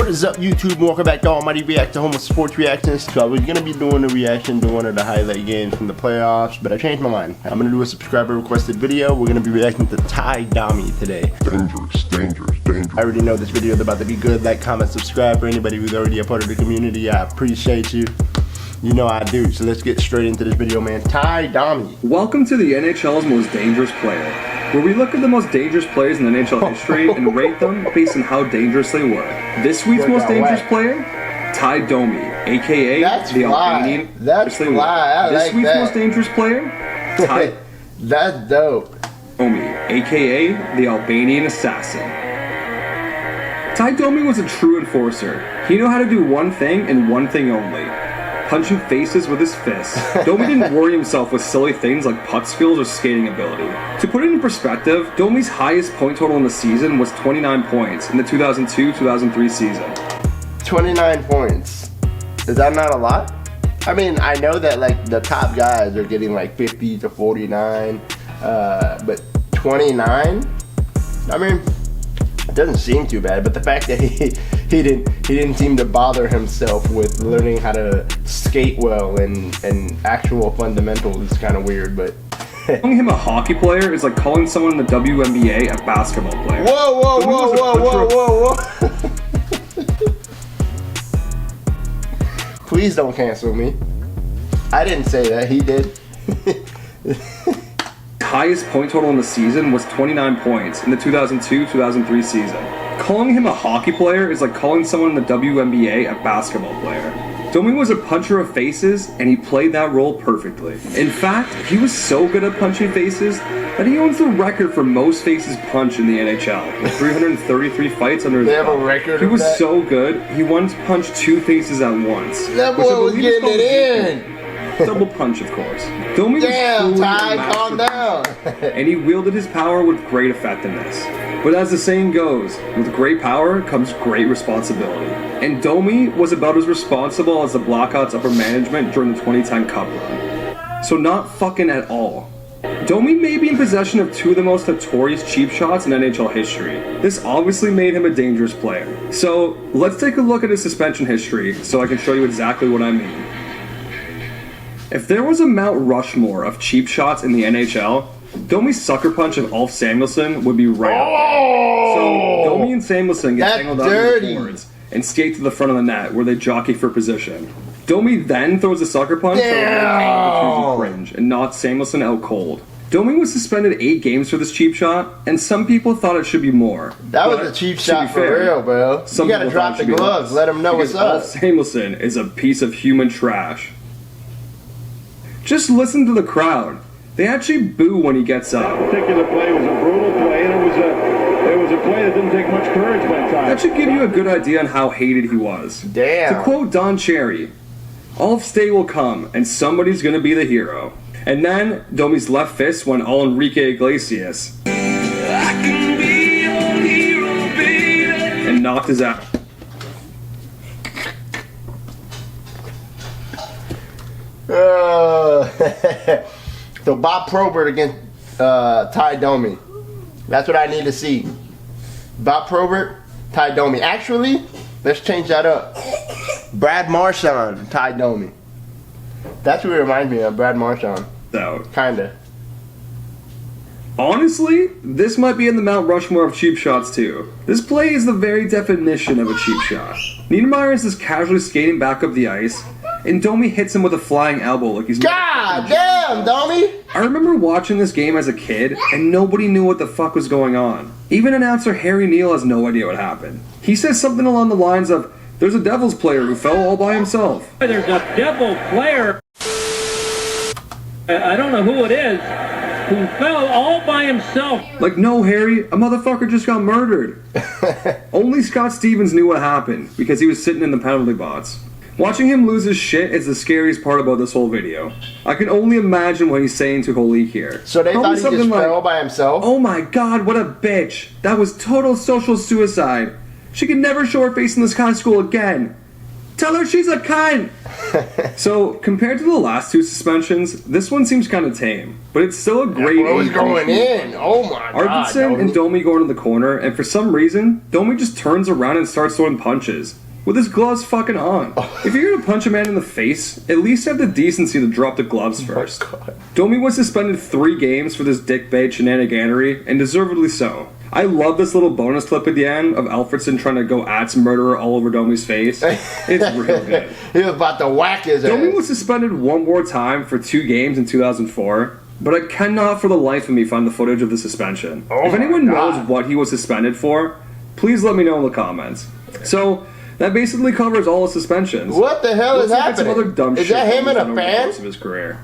What is up, YouTube? Welcome back to Almighty React to Home of Sports Reactions. So I was going to be doing a reaction to one of the highlight games from the playoffs, but I changed my mind. I'm going to do a subscriber requested video. We're going to be reacting to Tie Domi today. Dangerous. I already know this video is about to be good. Like, comment, subscribe. For anybody who's already a part of the community, I appreciate you. You know I do. So let's get straight into this video, man. Tie Domi. Welcome to the NHL's most dangerous player, where we look at the most dangerous players in NHL history and rate them based on how dangerous they were. This week's most dangerous player, Tie Domi, aka the Albanian. That's fly. This week's most dangerous player, Tie. That's dope. Domi, aka the Albanian assassin. Tie Domi was a true enforcer. He knew how to do one thing and one thing only: punching faces with his fists. Domi didn't worry himself with silly things like puck skills or skating ability. To put it in perspective, Domi's highest point total in the season was 29 points in the 2002-2003 season. 29 points. Is that not a lot? I mean, I know that like the top guys are getting like 50 to 49, but 29? I mean, it doesn't seem too bad, but the fact that he didn't seem to bother himself with learning how to skate well and actual fundamentals is kind of weird, but calling him a hockey player is like calling someone in the WNBA a basketball player. Whoa. Please don't cancel me. I didn't say that, he did. Highest point total in the season was 29 points in the 2002-2003 season. Calling him a hockey player is like calling someone in the WNBA a basketball player. Domi was a puncher of faces, and he played that role perfectly. In fact, he was so good at punching faces that he owns the record for most faces punched in the NHL, with 333 fights under his belt. They have a record. He was so good, he once punched two faces at once. That boy was getting it in. Double punch, of course. Domi Damn, Ty, calm down. And he wielded his power with great effectiveness. But as the saying goes, with great power comes great responsibility. And Domi was about as responsible as the Blackhawks upper management during the 2010 Cup run. So not fucking at all. Domi may be in possession of two of the most notorious cheap shots in NHL history. This obviously made him a dangerous player. So let's take a look at his suspension history so I can show you exactly what I mean. If there was a Mount Rushmore of cheap shots in the NHL, Domi's sucker punch of Ulf Samuelsson would be right up there. So Domi and Samuelsson get tangled up in the boards and skate to the front of the net where they jockey for position. Domi then throws a sucker punch that would cringe and knocks Samuelsson out cold. Domi was suspended 8 games for this cheap shot, and some people thought it should be more. That was a cheap shot for real, bro. You gotta drop the gloves, let him know what's up. Ulf Samuelsson is a piece of human trash. Just listen to the crowd. They actually boo when he gets up. That particular play was a brutal play, and it was a play that didn't take much courage by time. That should give you a good idea on how hated he was. Damn. To quote Don Cherry, Ulf's day will come, and somebody's gonna be the hero. And then Domi's left fist went all Enrique Iglesias. I can be your hero, baby. And knocked his ass. So Bob Probert against Tie Domi. That's what I need to see. Bob Probert, Tie Domi. Actually, let's change that up. Brad Marchand, Tie Domi. That's what it reminds me of, Brad Marchand. So, kinda. Honestly, this might be in the Mount Rushmore of cheap shots too. This play is the very definition of a cheap shot. Niedermayer is just casually skating back up the ice, and Domi hits him with a flying elbow like he's... God damn, Domi! I remember watching this game as a kid, and nobody knew what the fuck was going on. Even announcer Harry Neal has no idea what happened. He says something along the lines of, "There's a Devils player who fell all by himself." There's a Devil player, I don't know who it is, who fell all by himself. Like, no, Harry, a motherfucker just got murdered. Only Scott Stevens knew what happened, because he was sitting in the penalty box. Watching him lose his shit is the scariest part about this whole video. I can only imagine what he's saying to Holik here. So they Probably thought he just fell by himself? "Oh my god, what a bitch. That was total social suicide. She could never show her face in this kind of school again." Tell her she's a cunt! So, compared to the last two suspensions, this one seems kind of tame, but it's still a great... Bro was going in. Oh my god. Arvidsson and Domi go into the corner, and for some reason, Domi just turns around and starts throwing punches. With his gloves fucking on. If you're gonna punch a man in the face, at least have the decency to drop the gloves first. Domi was suspended 3 games for this dickbait shenaniganery, and deservedly so. I love this little bonus clip at the end of Alfredson trying to go axe murderer all over Domi's face. It's real good. He was about to whack his Domi ass. was suspended one more time for 2 games in 2004, but I cannot for the life of me find the footage of the suspension. Oh if anyone my knows God. what he was suspended for, please let me know in the comments. So, that basically covers all the suspensions. What the hell is Looks like it's happening? some other dumb Is shit that him he's in a done over the fan? course of his career.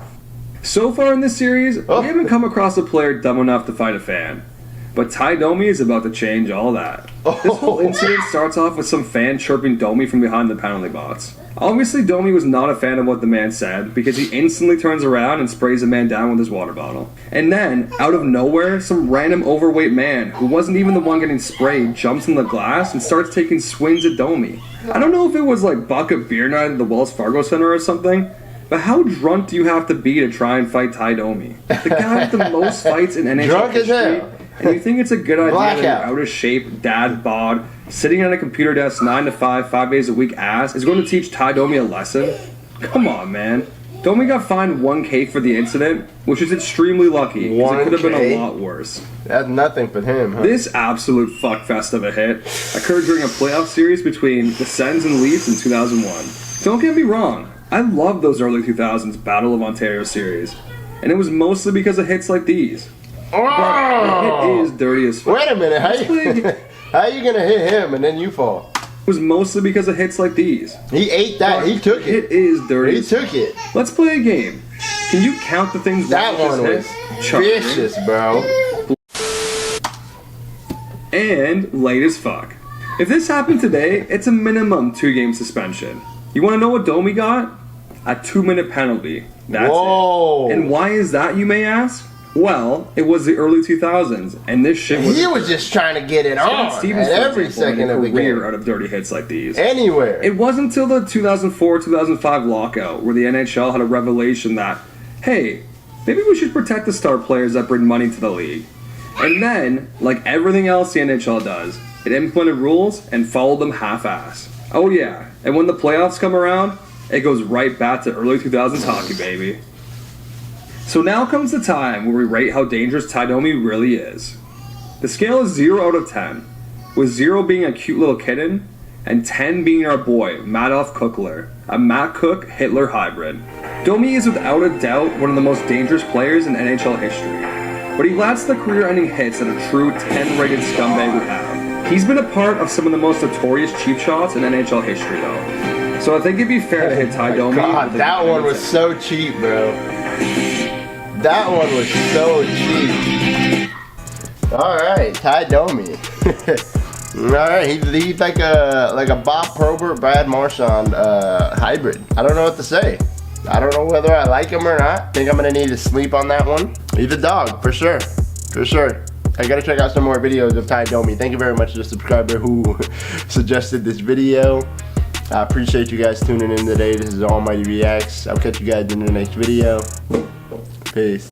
So far in this series, we haven't come across a player dumb enough to fight a fan. But Tie Domi is about to change all that. This whole incident starts off with some fan chirping Domi from behind the penalty box. Obviously, Domi was not a fan of what the man said because he instantly turns around and sprays the man down with his water bottle. And then, out of nowhere, some random overweight man who wasn't even the one getting sprayed jumps in the glass and starts taking swings at Domi. I don't know if it was like bucket beer night at the Wells Fargo Center or something, but how drunk do you have to be to try and fight Tie Domi? The guy with the most fights in NHL Drunk as history. hell. And you think it's a good idea that Blackout. your out of shape, dad bod, sitting at a computer desk 9 to 5, 5 days a week ass is going to teach Tie Domi a lesson? Come on, man. Domi got fined $1K for the incident, which is extremely lucky because it could have been a 1K? lot worse. That's nothing for him, huh? This absolute fuckfest of a hit occurred during a playoff series between the Sens and Leafs in 2001. Don't get me wrong, I love those early 2000s Battle of Ontario series, and it was mostly because of hits like these. But it is dirty as fuck. Wait a minute. How you gonna hit him and then you fall? It was mostly because of hits like these. He ate that. He took it. It is dirty. He as fuck. took it. Let's play a game. Can you count the things That wrong one with was this hit? Chuck. vicious, bro. And late as fuck. If this happened today, it's a minimum 2-game suspension. You want to know what Domi got? A 2-minute penalty. That's Whoa. it. And why is that, you may ask? Well, it was the early 2000s, and this shit was... He was just trying to get it on Stevens, at for every example, made second a of the career game. out of dirty hits like these. Anywhere. It wasn't until the 2004-2005 lockout where the NHL had a revelation that, hey, maybe we should protect the star players that bring money to the league. And then, like everything else the NHL does, it implemented rules and followed them half-ass. Oh yeah, and when the playoffs come around, it goes right back to early 2000s hockey, baby. So now comes the time where we rate how dangerous Tie Domi really is. The scale is 0 out of 10, with 0 being a cute little kitten, and 10 being our boy, Madoff Kukler, a Matt Cook Hitler hybrid. Domi is without a doubt one of the most dangerous players in NHL history, but he lacks the career-ending hits that a true 10-rated scumbag would have. He's been a part of some of the most notorious cheap shots in NHL history, though. So I think it'd be fair to hit Tie Domi. God, with that a one was so cheap, bro. That one was so cheap. All right, Tie Domi. All right, he's like a Bob Probert, Brad Marchand hybrid. I don't know what to say. I don't know whether I like him or not. Think I'm gonna need to sleep on that one. He's a dog for sure, for sure. I gotta check out some more videos of Tie Domi. Thank you very much to the subscriber who suggested this video. I appreciate you guys tuning in today. This is Almighty Reacts. I'll catch you guys in the next video. Peace.